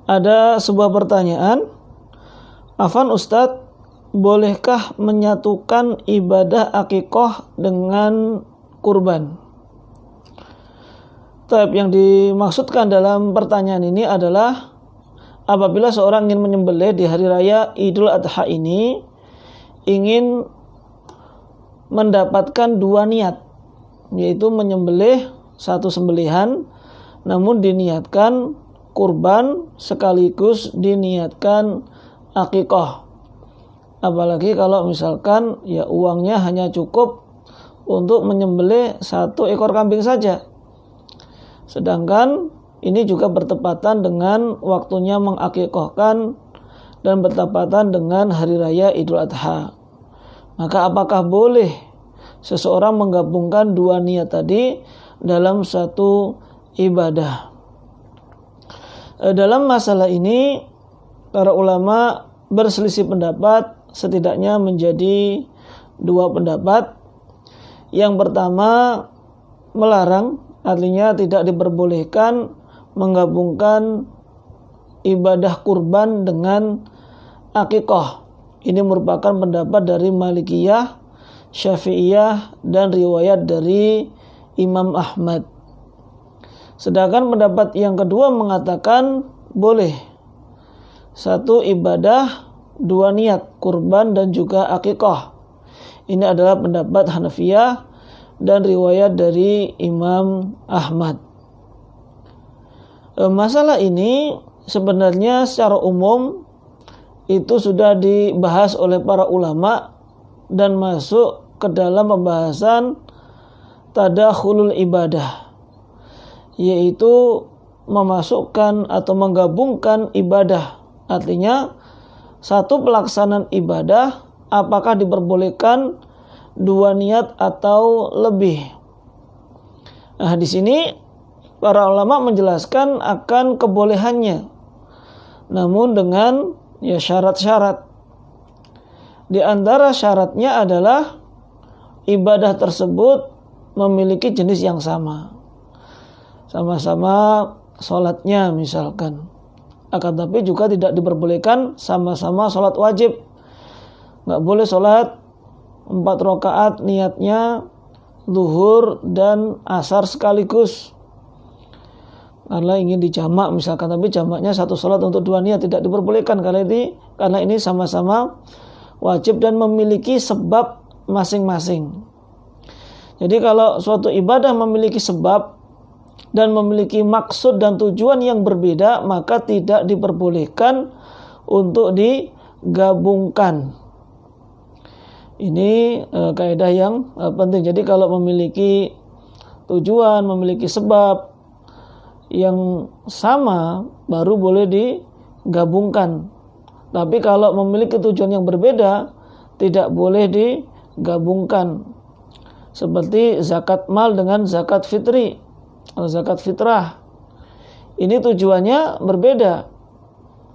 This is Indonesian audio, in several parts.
Ada sebuah pertanyaan, Afwan Ustadz, bolehkah menyatukan ibadah akikoh dengan kurban? Yang dimaksudkan dalam pertanyaan ini adalah apabila seorang ingin menyembelih di hari raya Idul Adha ini, ingin mendapatkan dua niat, yaitu menyembelih satu sembelihan, namun diniatkan kurban sekaligus diniatkan akikoh. Apalagi kalau misalkan ya uangnya hanya cukup untuk menyembelih satu ekor kambing saja. Sedangkan ini juga bertepatan dengan waktunya mengakikohkan dan bertepatan dengan hari raya Idul Adha. Maka apakah boleh seseorang menggabungkan dua niat tadi dalam satu ibadah? Dalam masalah ini para ulama berselisih pendapat, setidaknya menjadi dua pendapat. Yang pertama, melarang, artinya tidak diperbolehkan menggabungkan ibadah kurban dengan akikoh. Ini merupakan pendapat dari Malikiyah, Syafi'iyah, dan riwayat dari Imam Ahmad. Sedangkan pendapat yang kedua mengatakan boleh satu ibadah dua niat, kurban dan juga akikoh. Ini adalah pendapat Hanafiyah dan riwayat dari Imam Ahmad. Masalah ini sebenarnya secara umum itu sudah dibahas oleh para ulama dan masuk ke dalam pembahasan tadakhulul ibadah, yaitu memasukkan atau menggabungkan ibadah. Artinya satu pelaksanaan ibadah apakah diperbolehkan dua niat atau lebih. Nah, di sini para ulama menjelaskan akan kebolehannya, namun dengan syarat-syarat. Di antara syaratnya adalah ibadah tersebut memiliki jenis yang sama. Sama-sama sholatnya misalkan. Akan tapi juga tidak diperbolehkan sama-sama sholat wajib. Nggak boleh sholat 4 rakaat niatnya zuhur dan asar sekaligus. Karena ingin dijamak misalkan, tapi jamaknya satu sholat untuk dua niat, tidak diperbolehkan karena ini sama-sama wajib dan memiliki sebab masing-masing. Jadi kalau suatu ibadah memiliki sebab dan memiliki maksud dan tujuan yang berbeda, maka tidak diperbolehkan untuk digabungkan. Ini kaidah yang penting. Jadi kalau memiliki tujuan, memiliki sebab yang sama, baru boleh digabungkan. Tapi kalau memiliki tujuan yang berbeda, tidak boleh digabungkan. Seperti zakat mal dengan zakat fitri atau zakat fitrah. Ini tujuannya berbeda.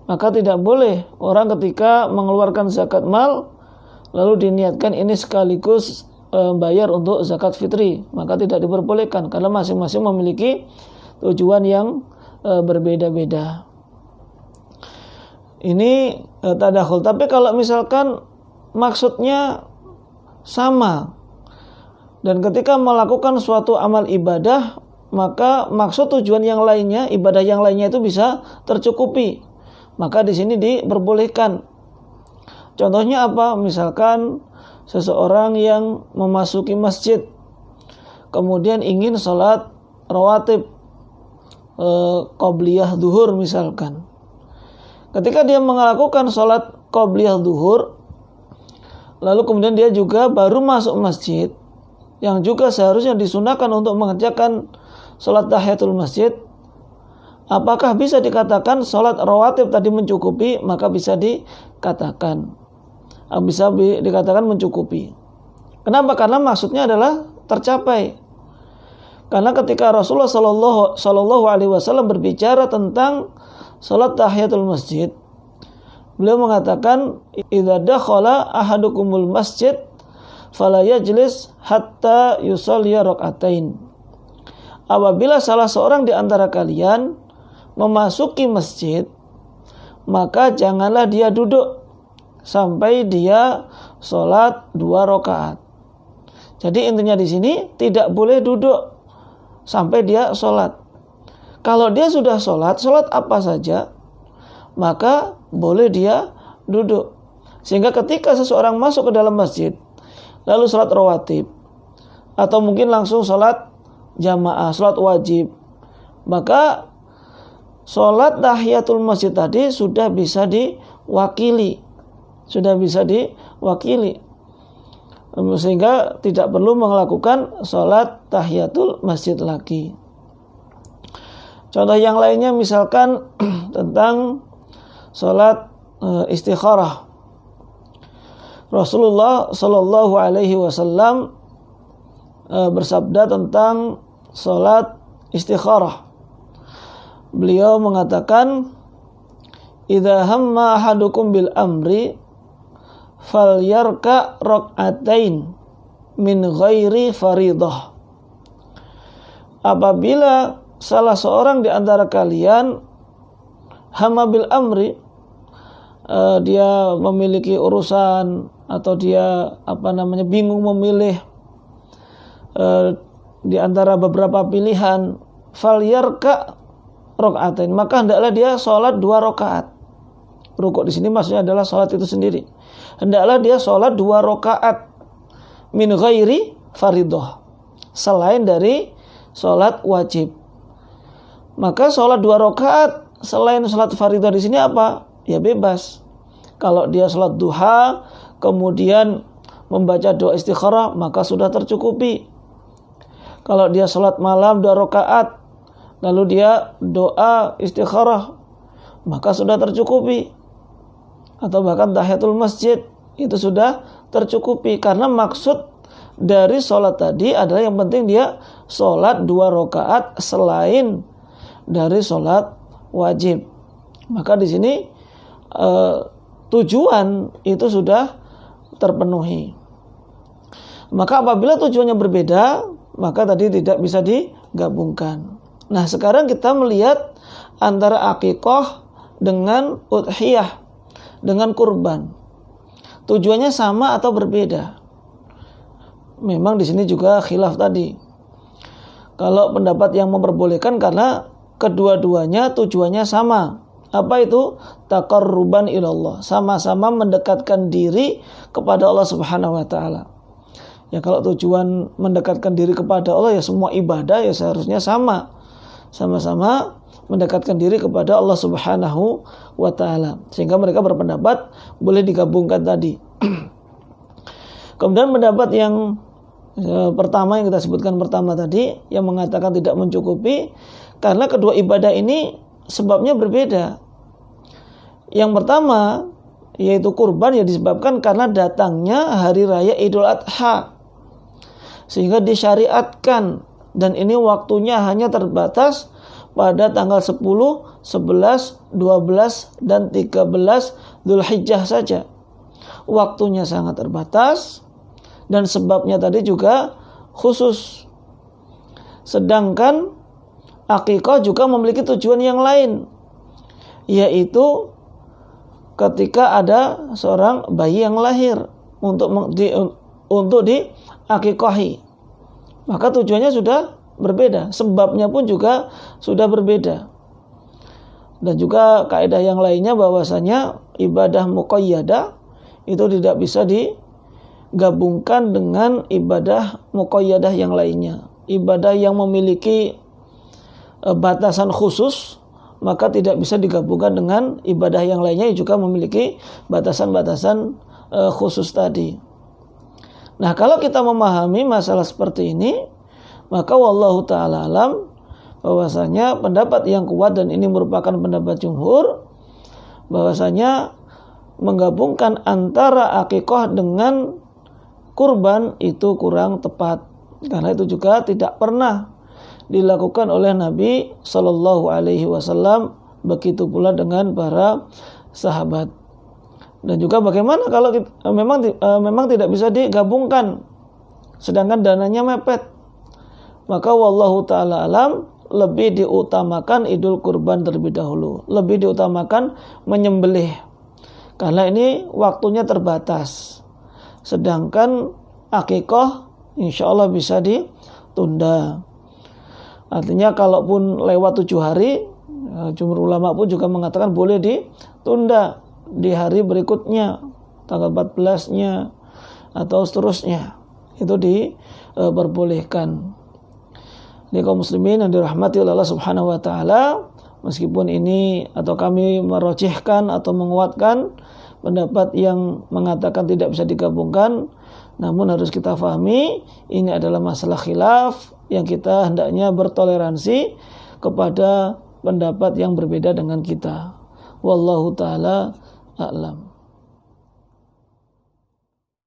Maka tidak boleh orang ketika mengeluarkan zakat mal lalu diniatkan ini sekaligus bayar untuk zakat fitri, maka tidak diperbolehkan karena masing-masing memiliki tujuan yang berbeda-beda. Ini tadakhul. Tapi kalau misalkan maksudnya sama dan ketika melakukan suatu amal ibadah, maka maksud tujuan yang lainnya, ibadah yang lainnya itu bisa tercukupi. Maka di sini diperbolehkan. Contohnya apa? Misalkan seseorang yang memasuki masjid kemudian ingin sholat rawatib qobliyah zuhur misalkan. Ketika dia melakukan sholat qobliyah zuhur, lalu kemudian dia juga baru masuk masjid yang juga seharusnya disunahkan untuk mengerjakan sholat tahiyatul masjid, apakah bisa dikatakan sholat rawatib tadi mencukupi? Maka bisa dikatakan mencukupi. Kenapa? Karena maksudnya adalah tercapai. Karena ketika Rasulullah Shallallahu Alaihi Wasallam berbicara tentang sholat tahiyatul masjid, beliau mengatakan, "Idza dakhala ahadukumul masjid fala yajlis hatta yusalli rakaatain." Apabila salah seorang di antara kalian memasuki masjid, maka janganlah dia duduk sampai dia sholat 2 rakaat. Jadi intinya di sini tidak boleh duduk sampai dia sholat. Kalau dia sudah sholat apa saja, maka boleh dia duduk. Sehingga ketika seseorang masuk ke dalam masjid, lalu sholat rawatib, atau mungkin langsung sholat jamaah, sholat wajib, maka sholat tahiyatul masjid tadi sudah bisa diwakili. Sehingga tidak perlu melakukan sholat tahiyatul masjid lagi. Contoh yang lainnya misalkan tentang sholat istikharah. Rasulullah Shallallahu Alaihi Wasallam bersabda tentang sholat istikharah. Beliau mengatakan, "Idza hamma ahadukum bil amri falyarka rak'atain min ghairi faridah." Apabila salah seorang di antara kalian hamma bil amri, dia memiliki urusan atau dia bingung memilih di antara beberapa pilihan, falyarka rak'atain, maka hendaklah dia sholat 2 rakaat. Rukuk di sini maksudnya adalah sholat itu sendiri. Hendaklah dia sholat 2 rakaat min ghairi faridah, selain dari sholat wajib. Maka sholat 2 rakaat selain sholat faridah di sini apa? Ya bebas. Kalau dia sholat duha kemudian membaca doa istikharah, maka sudah tercukupi. Kalau dia sholat malam 2 rakaat lalu dia doa istikharah, maka sudah tercukupi. Atau bahkan tahiyatul masjid, itu sudah tercukupi. Karena maksud dari sholat tadi adalah yang penting dia sholat 2 rakaat selain dari sholat wajib. Maka di sini tujuan itu sudah terpenuhi. Maka apabila tujuannya berbeda, maka tadi tidak bisa digabungkan. Nah, sekarang kita melihat antara akikah dengan udhiyah, dengan kurban. Tujuannya sama atau berbeda? Memang di sini juga khilaf tadi. Kalau pendapat yang memperbolehkan karena kedua-duanya tujuannya sama. Apa itu? Taqarruban ilallah. Sama-sama mendekatkan diri kepada Allah Subhanahu wa taala. Ya kalau tujuan mendekatkan diri kepada Allah, ya semua ibadah ya seharusnya sama. Sama-sama mendekatkan diri kepada Allah Subhanahu wa taala. Sehingga mereka berpendapat boleh digabungkan tadi. Kemudian pendapat yang pertama yang kita sebutkan pertama tadi, yang mengatakan tidak mencukupi karena kedua ibadah ini sebabnya berbeda. Yang pertama yaitu kurban, ya disebabkan karena datangnya hari raya Idul Adha, sehingga disyariatkan, dan ini waktunya hanya terbatas pada tanggal 10, 11, 12 dan 13 Dzulhijjah saja. Waktunya sangat terbatas dan sebabnya tadi juga khusus. Sedangkan akikah juga memiliki tujuan yang lain, yaitu ketika ada seorang bayi yang lahir untuk diakikahi, maka tujuannya sudah berbeda, sebabnya pun juga sudah berbeda. Dan juga kaidah yang lainnya bahwasanya ibadah muqayyadah itu tidak bisa digabungkan dengan ibadah muqayyadah yang lainnya. Ibadah yang memiliki batasan khusus maka tidak bisa digabungkan dengan ibadah yang lainnya yang juga memiliki batasan-batasan khusus tadi. Nah, kalau kita memahami masalah seperti ini, maka wallahu ta'ala alam bahwasanya pendapat yang kuat, dan ini merupakan pendapat jumhur, bahwasanya menggabungkan antara akikah dengan kurban itu kurang tepat, karena itu juga tidak pernah dilakukan oleh Nabi Shallallahu Alaihi Wasallam, begitu pula dengan para sahabat. Dan juga bagaimana kalau memang tidak bisa digabungkan, sedangkan dananya mepet, maka wallahu ta'ala alam lebih diutamakan idul kurban terlebih dahulu, lebih diutamakan menyembelih, karena ini waktunya terbatas. Sedangkan akikah insya Allah bisa ditunda. Artinya kalaupun lewat 7 hari, jumhur ulama pun juga mengatakan boleh ditunda di hari berikutnya, tanggal 14-nya atau seterusnya, itu diperbolehkan. Ini kaum muslimin yang dirahmati oleh Allah Subhanahu wa taala, meskipun ini atau kami merojihkan atau menguatkan pendapat yang mengatakan tidak bisa digabungkan, namun harus kita pahami ini adalah masalah khilaf yang kita hendaknya bertoleransi kepada pendapat yang berbeda dengan kita. Wallahu taala a'lam.